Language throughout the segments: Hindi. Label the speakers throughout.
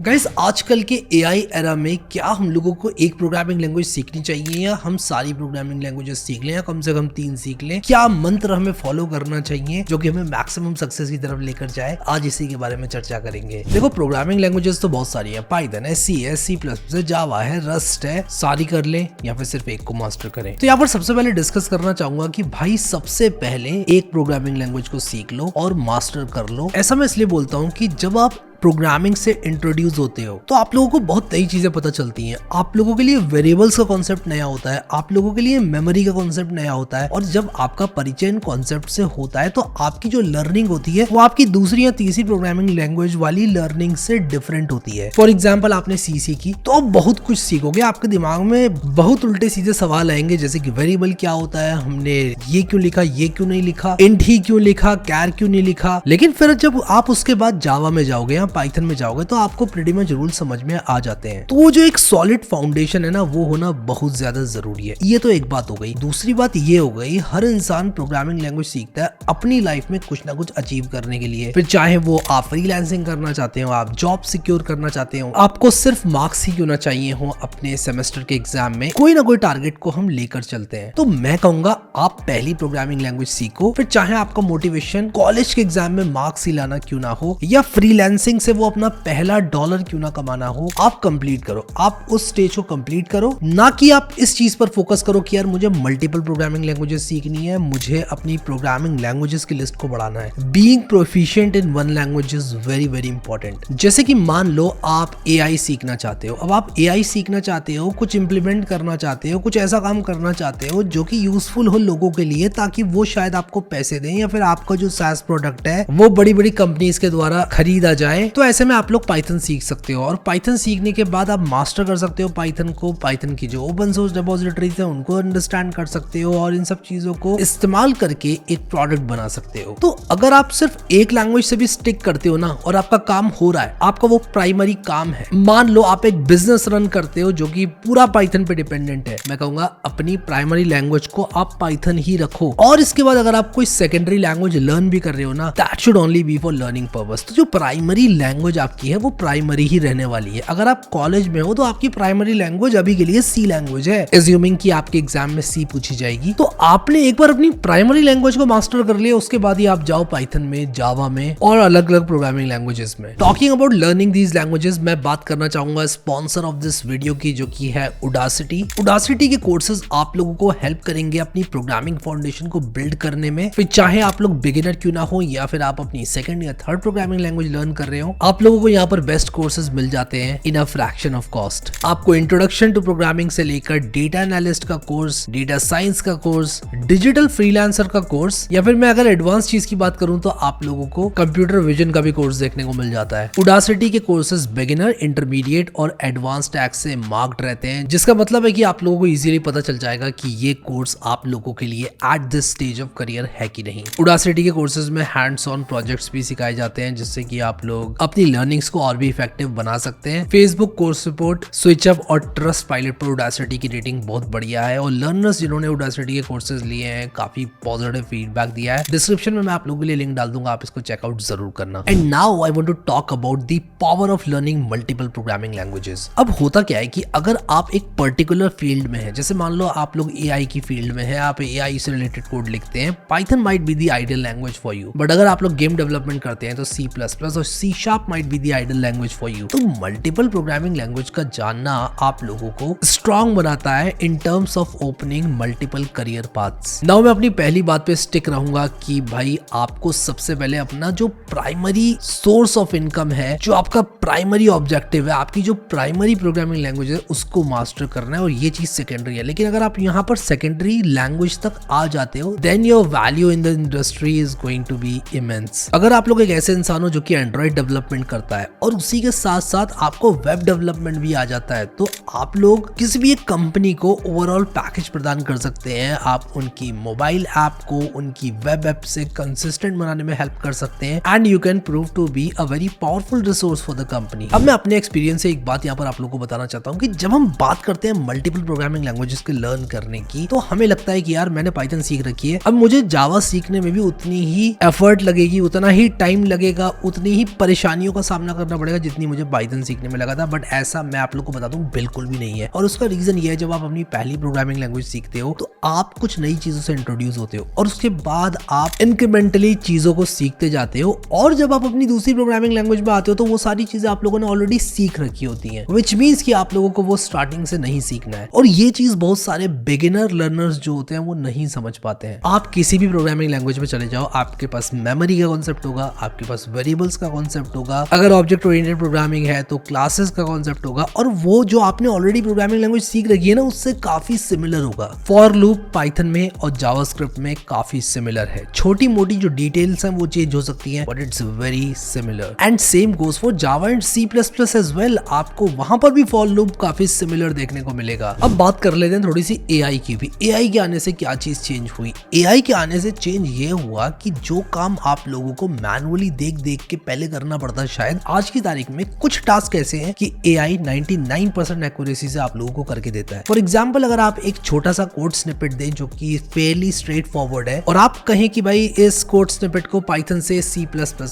Speaker 1: गाइस आजकल के एआई एरा में क्या हम लोगों को एक प्रोग्रामिंग लैंग्वेज सीखनी चाहिए या हम सारी प्रोग्रामिंग लैंग्वेजेस सीख लें या कम से कम 3 सीख लें? क्या मंत्र हमें फॉलो करना चाहिए जो कि हमें मैक्सिमम सक्सेस की तरफ लेकर जाए? आज इसी के बारे में चर्चा करेंगे। देखो प्रोग्रामिंग लैंग्वेजेस तो बहुत सारी है, पाइथन है, सी है, सी प्लस है, जावा है, रस्ट है, सारी कर लें या फिर सिर्फ एक को मास्टर करें। तो यहाँ पर सबसे पहले डिस्कस करना चाहूंगा कि भाई सबसे पहले एक प्रोग्रामिंग लैंग्वेज को सीख लो और मास्टर कर लो। ऐसा मैं इसलिए बोलता हूँ कि जब आप प्रोग्रामिंग से इंट्रोड्यूस होते हो तो आप लोगों को बहुत नई चीजें पता चलती हैं। आप लोगों के लिए वेरिएबल्स का कॉन्सेप्ट नया होता है, आप लोगों के लिए मेमोरी का कॉन्सेप्ट नया होता है, और जब आपका परिचय इन कॉन्सेप्ट से होता है तो आपकी जो लर्निंग होती है वो आपकी दूसरी या तीसरी प्रोग्रामिंग लैंग्वेज वाली लर्निंग से डिफरेंट होती है। फॉर एग्जाम्पल आपने सी सीखी तो आप बहुत कुछ सीखोगे, आपके दिमाग में बहुत उल्टे सीधे सवाल आएंगे जैसे कि वेरिएबल क्या होता है, हमने ये क्यों लिखा, ये क्यों नहीं लिखा, इंट ही क्यों लिखा, कैर क्यों नहीं लिखा। लेकिन फिर जब आप उसके बाद जावा में जाओगे या पाइथन में जाओगे तो आपको प्रीटी मच रूल समझ में आ जाते हैं। तो वो जो एक सॉलिड फाउंडेशन है ना, वो होना बहुत ज्यादा जरूरी है। ये तो एक बात हो गई। दूसरी बात ये हो गई, हर इंसान प्रोग्रामिंग लैंग्वेज सीखता है अपनी लाइफ में कुछ ना कुछ अचीव करने के लिए। फिर चाहे वो आप फ्रीलांसिंग करना चाहते हो, आप जॉब सिक्योर करना चाहते हो, आपको सिर्फ मार्क्स ही क्यों ना चाहिए हो अपने सेमेस्टर के एग्जाम में, कोई ना कोई टारगेट को हम लेकर चलते हैं। तो मैं कहूंगा आप पहली प्रोग्रामिंग लैंग्वेज सीखो, फिर चाहे आपका मोटिवेशन कॉलेज के एग्जाम में मार्क्स ही लाना क्यों ना हो या फ्रीलांसिंग से वो अपना पहला डॉलर क्यों ना कमाना हो, आप कंप्लीट करो। आप उस स्टेज को कंप्लीट करो, ना कि आप इस चीज पर फोकस करो कि यार मुझे मल्टीपल प्रोग्रामिंग लैंग्वेजेस सीखनी है, मुझे अपनी प्रोग्रामिंग लैंग्वेजेस की लिस्ट को बढ़ाना है। Being proficient in one language is very very important. जैसे कि मान लो आप एआई सीखना चाहते हो। अब आप एआई सीखना चाहते हो, कुछ इंप्लीमेंट करना चाहते हो, कुछ ऐसा काम करना चाहते हो जो कि यूजफुल हो लोगों के लिए, ताकि वो शायद आपको पैसे दें या फिर आपका जो सास प्रोडक्ट है वो बड़ी बड़ी कंपनीज के द्वारा खरीदा जाए। तो ऐसे में आप लोग पाइथन सीख सकते हो, और पाइथन सीखने के बाद आप मास्टर कर सकते हो पाइथन को। पाइथन की जो ओपन सोर्स डिपॉजिटरीज है उनको अंडरस्टैंड कर सकते हो और इन सब चीजों को इस्तेमाल करके एक प्रोडक्ट बना सकते हो। तो अगर आप सिर्फ एक लैंग्वेज से भी स्टिक करते हो ना और आपका काम हो रहा है, आपका वो प्राइमरी काम है। मान लो आप एक बिजनेस रन करते हो जो कि पूरा पाइथन पे डिपेंडेंट है, मैं कहूंगा अपनी प्राइमरी लैंग्वेज को आप पाइथन ही रखो। और इसके बाद अगर आप कोई सेकेंडरी लैंग्वेज लर्न भी कर रहे हो ना, that should only be for learning purpose. तो जो प्राइमरी लैंग्वेज आपकी है वो प्राइमरी ही रहने वाली है। अगर आप कॉलेज में हो तो आपकी प्राइमरी लैंग्वेज अभी के लिए सी लैंग्वेज है, एज्यूमिंग कि आपके एग्जाम में सी पूछी जाएगी। तो आपने एक बार अपनी प्राइमरी लैंग्वेज को मास्टर कर लिया, उसके बाद ही आप जाओ पाइथन में, जावा में और अलग अलग प्रोग्रामिंग लैंग्वेजेस में। Talking about learning these languages, मैं बात करना चाहूंगा स्पॉन्सर ऑफ दिस वीडियो की, जो की है उडासिटी। उडासिटी के कोर्सेज आप लोगों को हेल्प करेंगे अपनी प्रोग्रामिंग फाउंडेशन को बिल्ड करने में। फिर चाहे आप लोग बिगिनर क्यों ना हो या फिर आप अपनी सेकंड या थर्ड प्रोग्रामिंग लैंग्वेज लर्न कर रहे हो, आप लोगों को यहाँ पर बेस्ट कोर्सेज मिल जाते हैं इन अ फ्रैक्शन ऑफ कॉस्ट। आपको इंट्रोडक्शन टू प्रोग्रामिंग से लेकर डेटा एनालिस्ट का कोर्स, डेटा साइंस का कोर्स, डिजिटल फ्रीलांसर का कोर्स, या फिर मैं अगर एडवांस चीज की बात करूं तो आप लोगों को कंप्यूटर विजन का भी कोर्स देखने को मिल जाता है। उडासिटी के कोर्सेज बिगिनर, इंटरमीडिएट और एडवांस टैग से मार्क्ड रहते हैं, जिसका मतलब है कि आप लोगों को इजीली पता चल जाएगा कि ये कोर्स आप लोगों के लिए at this stage of career है कि नहीं। उडासिटी के कोर्सेज में हैंड्स ऑन प्रोजेक्ट्स भी सिखाए जाते हैं, जिससे कि आप लोग अपनी लर्निंग्स को और भी इफेक्टिव बना सकते हैं। फेसबुक कोर्स रिपोर्ट, स्विचअप और ट्रस्ट पायलट पर उडासिटी की रेटिंग बहुत बढ़िया है, और लर्नर्स जिन्होंने उडासिटी के कोर्सेज लिए हैं काफी पॉजिटिव फीडबैक दिया है। डिस्क्रिप्शन में मैं आप लोगों के लिए लिंक डाल दूंगा, आप इसको चेकआउट जरूर करना। And now I want to talk about the power of learning multiple programming languages. अब होता क्या है कि अगर आप एक पर्टिकुलर फील्ड में हैं, जैसे मान लो आप लोग एआई की फील्ड में हैं, आप एआई से रिलेटेड कोड लिखते हैं, Python might be the ideal language for you. But अगर आप लोग गेम डेवलपमेंट करते हैं तो सी प्लस प्लस और C sharp might be the ideal language for you. तो मल्टीपल प्रोग्रामिंग लैंग्वेज का जानना आप लोगों को स्ट्रॉन्ग बनाता है in terms of opening multiple career paths. Now मैं अपनी पहली बात पे स्टिक रहूंगा कि भाई आपको सबसे पहले अपना जो प्राइमरी सोर्स ऑफ इनकम है, जो आपका प्राइमरी ऑब्जेक्टिव है, आपकी जो प्राइमरी प्रोग्रामिंग लैंग्वेज है, उसको मास्टर करना है, और ये चीज सेकेंडरी है। लेकिन अगर आप यहाँ पर सेकेंडरी लैंग्वेज तक आ जाते हो, then your value in the industry is going to be immense. अगर आप लोग एक ऐसे इंसान हो जो कि एंड्रॉइड डेवलपमेंट करता है और उसी के साथ साथ आपको वेब डेवलपमेंट भी आ जाता है, तो आप लोग किसी भी एक कंपनी को ओवरऑल पैकेज प्रदान कर सकते हैं। आप उनकी मोबाइल ऐप को उनकी वेब ऐप से कंसिस्टेंट बनाने में हेल्प कर सकते हैं, and you can prove to be a very powerful resource for the company. अब मैं अपने एक्सपीरियंस से एक बात यहाँ पर आप लोगों को बताना चाहता हूँ कि जब हम बात करते हैं मल्टीपल प्रोग्रामिंग लैंग्वेजेस के लर्न करने की, तो हमें लगता है कि यार मैंने पाइथन सीख रखी है, अब मुझे जावा सीखने में भी उतनी ही एफर्ट लगेगी, उतना ही टाइम लगेगा, उतनी ही परेशानी परेशानियों का सामना करना पड़ेगा जितनी मुझे पाइथन सीखने में लगा था, बट ऐसा मैं आप लोग को बता दूं बिल्कुल भी नहीं है। और उसका रीजन ये है, जब आप अपनी पहली प्रोग्रामिंग लैंग्वेज सीखते हो तो आप कुछ नई चीजों से इंट्रोड्यूस होते हो और उसके बाद आप इंक्रीमेंटली चीजों को सीखते जाते हो, और जब आप अपनी दूसरी प्रोग्रामिंग लैंग्वेज में आते हो तो वो सारी चीजें आप लोगों ने ऑलरेडी सीख रखी होती हैं, विच मीन्स कि आप लोगों को वो स्टार्टिंग से नहीं सीखना है। और ये चीज बहुत सारे बिगिनर लर्नर्स जो होते हैं वो नहीं समझ पाते हैं। आप किसी भी प्रोग्रामिंग लैंग्वेज में चले जाओ, आपके पास मेमोरी का कॉन्सेप्ट होगा, आपके पास वेरिएबल्स का कॉन्सेप्ट होगा, अगर ऑब्जेक्ट ओरिएंटेड प्रोग्रामिंग है तो क्लासेस का कॉन्सेप्ट होगा, और वो जो आपने ऑलरेडी प्रोग्रामिंग लैंग्वेज सीख रखी है ना उससे काफी सिमिलर होगा। फॉर लूप पाइथन में और जावास्क्रिप्ट में काफी सिमिलर है, छोटी मोटी जो डिटेल्स हैं वो चेंज हो सकती हैं, but it's very similar. And same goes for Java and C plus plus as well, आपको वहां पर भी फॉर लूप काफी सिमिलर देखने को मिलेगा। अब बात कर लेते हैं थोड़ी सी एआई की भी। एआई के आने से क्या चीज चेंज हुई? एआई के आने से चेंज ये हुआ कि जो काम आप लोगों को मैनुअली देख देख के पहले करना पड़ता, शायद आज की तारीख में कुछ टास्क ऐसे हैं कि एआई 99% एक्यूरेसी से आप लोगों को करके देता है। फॉर एग्जांपल, अगर आप एक छोटा सा कोड स्निपेट दें जो कि फेयरली स्ट्रेट फॉरवर्ड है और आप कहें कि भाई इस कोड स्निपेट को पाइथन से C++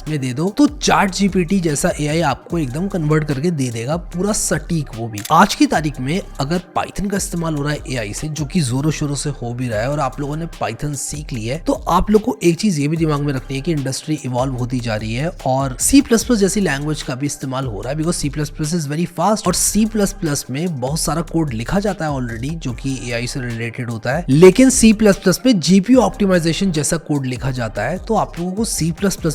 Speaker 1: में दे दो, तो चैट जीपीटी जैसा एआई आपको एकदम कन्वर्ट करके दे देगा, पूरा सटीक वो भी। आज की तारीख में अगर पाइथन का इस्तेमाल हो रहा है एआई से, जो कि जोरों शोरों से हो भी रहा है, और आप लोगों ने पाइथन सीख ली है, तो आप लोग को एक चीज ये भी दिमाग में रखनी है कि इंडस्ट्री इवॉल्व होती जा रही है और C++ जैसी लैंग्वेज का भी इस्तेमाल हो रहा है, because C++ is very fast और C++ में बहुत सारा कोड लिखा जाता है ऑलरेडी जो कि एआई से रिलेटेड होता है, लेकिन C++ में जीपीयू ऑप्टिमाइजेशन जैसा कोड लिखा जाता है, तो आप लोगों को C++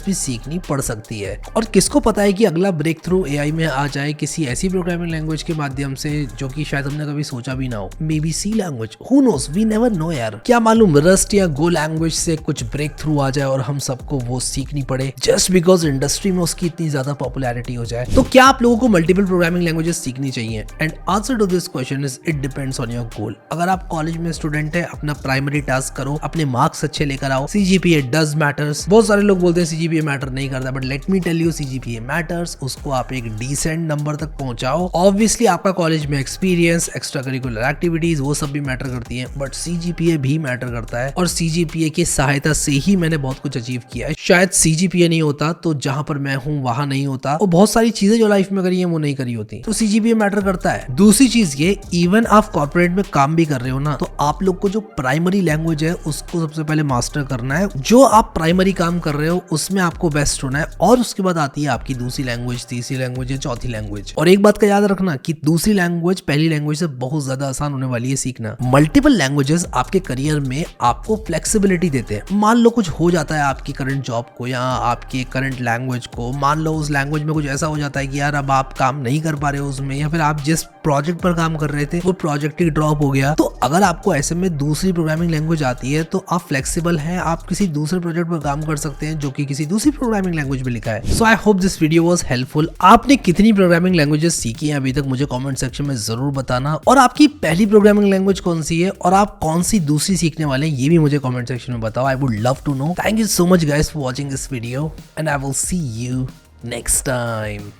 Speaker 1: भी सीखनी पड़ सकती है। और किसको पता है कि अगला ब्रेक थ्रू एआई में आ जाए किसी ऐसी प्रोग्रामिंग लैंग्वेज के माध्यम से जो कि शायद हमने कभी सोचा भी ना हो, maybe C language, who knows, we never know यार। क्या मालूम रस्ट या गो लैंग्वेज से कुछ ब्रेक थ्रू आ जाए और हम सबको वो सीखनी पड़े जस्ट बिकॉज इंडस्ट्री में उसकी इतनी ज्यादा पॉपुलैरिटी हो जाए। तो क्या आप लोगों को मल्टीपल प्रोग्रामिंग लैंग्वेजेस सीखनी चाहिए? And answer to this question is it depends on your goal. अगर आप कॉलेज में स्टूडेंट है, अपना प्राइमरी टास्क करो, अपने मार्क्स अच्छे लेकर आओ। CGPA does matters. बहुत सारे लोग बोलते हैं CGPA मैटर नहीं करता, but let me tell you CGPA matters. उसको आप एक डिसेंट नंबर तक पहुंचाओ। ऑब्वियसली आपका कॉलेज में एक्सपीरियंस, एक्स्ट्रा करिकुलर एक्टिविटीज वो सब भी मैटर करती हैं, बट CGPA भी मैटर करता है और CGPA की सहायता से ही मैंने बहुत कुछ अचीव किया है। शायद CGPA नहीं होता तो जहां पर मैं हूं वहां नहीं होता, और बहुत सारी चीजें जो लाइफ में करी है वो नहीं करी होती, तो CGPA मैटर करता है। दूसरी चीज ये, इवन आप कॉर्पोरेट में काम भी कर रहे हो ना, तो आप लोग को जो प्राइमरी लैंग्वेज है उसको सबसे पहले मास्टर करना है। जो आप प्राइमरी काम कर रहे हो उसमें आपको बेस्ट होना है, और उसके बाद आती है आपकी दूसरी लैंग्वेज, तीसरी लैंग्वेज या चौथी लैंग्वेज। और एक बात का याद रखना कि दूसरी लैंग्वेज पहली लैंग्वेज से बहुत ज्यादा आसान होने वाली है सीखना। मल्टीपल लैंग्वेजेस आपके करियर में आपको फ्लेक्सिबिलिटी देते हैं। मान लो कुछ हो जाता है आपकी करंट जॉब को या आपकी करंट लैंग्वेज को, मान लो उस लैंग्वेज में कुछ ऐसा हो जाता है कि यार अब आप काम नहीं कर पा रहे हो उसमें, या फिर आप जिस प्रोजेक्ट पर काम कर रहे थे वो प्रोजेक्ट ही ड्रॉप हो गया, तो अगर आपको ऐसे में दूसरी प्रोग्रामिंग लैंग्वेज आती है तो आप फ्लेक्सिबल हैं, आप किसी दूसरे प्रोजेक्ट पर काम कर सकते हैं जो कि किसी दूसरी प्रोग्रामिंग लैंग्वेज में लिखा है। So I hope this video was helpful. आपने कितनी प्रोग्रामिंग लैंग्वेजेस सीखी हैं अभी तक मुझे कमेंट सेक्शन में जरूर बताना, और आपकी पहली प्रोग्रामिंग लैंग्वेज कौन सी है और आप कौन सी दूसरी सीखने वाले हैं ये भी मुझे कमेंट सेक्शन में बताओ। I would love to know. Thank you so much guys for watching this video and I will see you next time.